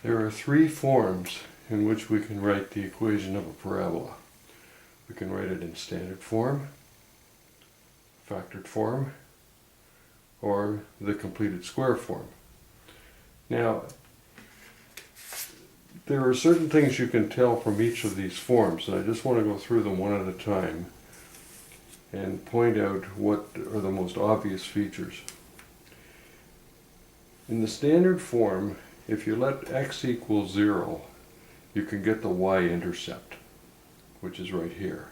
There are three forms in which we can write the equation of a parabola. We can write it in standard form, factored form, or the completed square form. Now, there are certain things you can tell from each of these forms, and I just want to go through them one at a time and point out what are the most obvious features. In the standard form, if you let x equal 0, you can get the y-intercept, which is right here.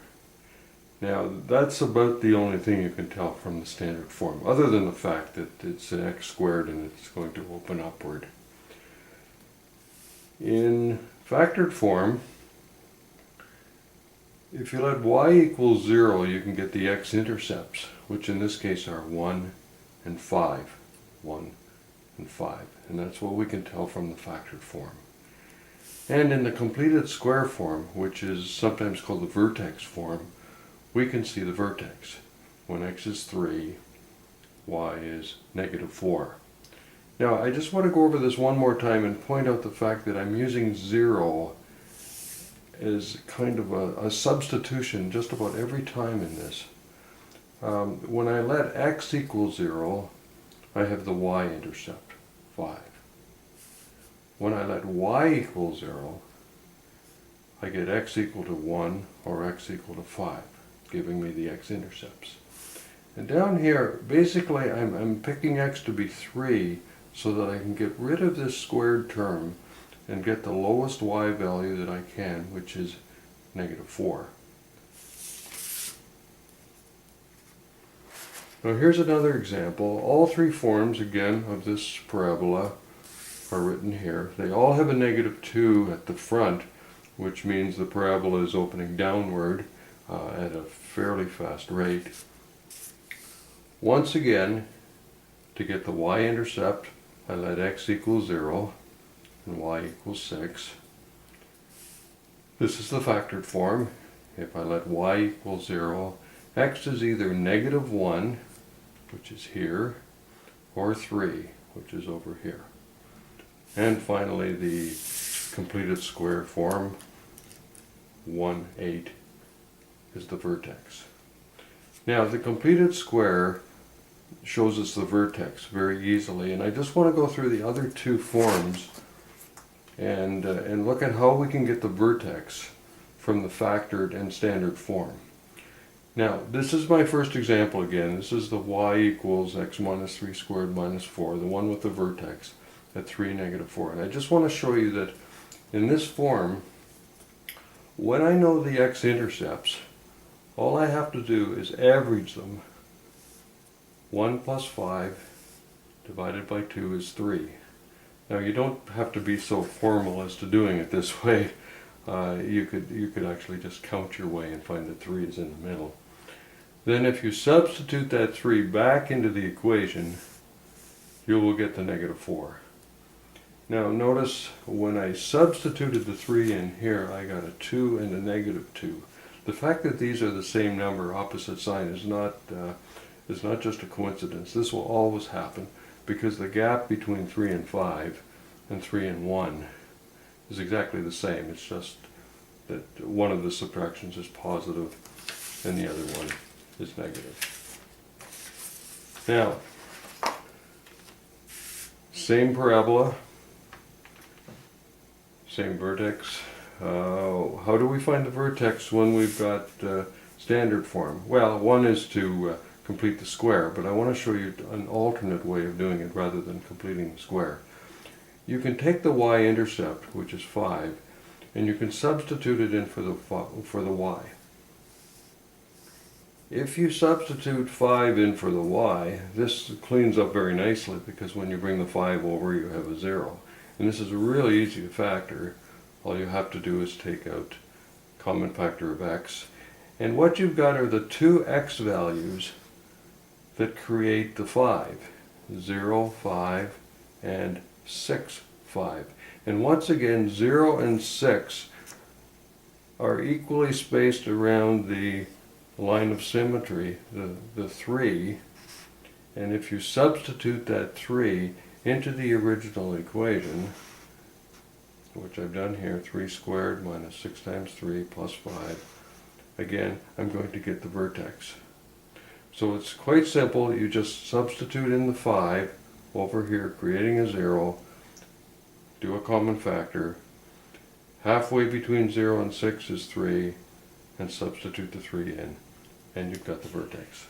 Now, that's about the only thing you can tell from the standard form, other than the fact that it's an x squared and it's going to open upward. In factored form, if you let y equal 0, you can get the x-intercepts, which in this case are 1 and 5. 1 and 5. And that's what we can tell from the factored form. And in the completed square form, which is sometimes called the vertex form, we can see the vertex. When x is 3, y is -4. Now, I just want to go over this one more time and point out the fact that I'm using 0 as kind of a substitution just about every time in this. When I let x equal 0, I have the y-intercept, 5. When I let y equal 0, I get x equal to 1 or x equal to 5, giving me the x-intercepts. And down here, basically I'm picking x to be 3 so that I can get rid of this squared term and get the lowest y value that I can, which is -4. Now here's another example. All three forms, again, of this parabola are written here. They all have a -2 at the front, which means the parabola is opening downward at a fairly fast rate. Once again, to get the y-intercept, I let x equal 0 and y equals 6. This is the factored form. If I let y equal 0, x is either -1, which is here, or 3, which is over here. And finally, the completed square form, 1, 8, is the vertex. Now, the completed square shows us the vertex very easily, and I just want to go through the other two forms and look at how we can get the vertex from the factored and standard form. Now, this is my first example again. This is the y equals x minus 3 squared minus 4, the one with the vertex at 3, -4. And I just want to show you that in this form, when I know the x-intercepts, all I have to do is average them. 1 plus 5 divided by 2 is 3. Now, you don't have to be so formal as to doing it this way. You could actually just count your way and find that 3 is in the middle. Then if you substitute that 3 back into the equation, you will get the -4. Now notice when I substituted the 3 in here, I got a 2 and a -2. The fact that these are the same number, opposite sign, is not just a coincidence. This will always happen because the gap between 3 and 5 and 3 and 1 is exactly the same. It's just that one of the subtractions is positive and the other one is negative. Now, same parabola, same vertex. How do we find the vertex when we've got standard form? Well, one is to complete the square, but I want to show you an alternate way of doing it rather than completing the square. You can take the y-intercept, which is 5, and you can substitute it in for the y. If you substitute 5 in for the y, this cleans up very nicely because when you bring the 5 over, you have a 0. And this is really easy to factor. All you have to do is take out common factor of x. And what you've got are the two x values that create the 5. 0, 5, and 6, 5. And once again, 0 and 6 are equally spaced around the line of symmetry, the 3, and if you substitute that 3 into the original equation, which I've done here, 3 squared minus 6 times 3 plus 5. Again, I'm going to get the vertex. So it's quite simple. You just substitute in the 5 over here, creating a 0, do a common factor. Halfway between 0 and 6 is 3, and substitute the 3 in, and you've got the vertex.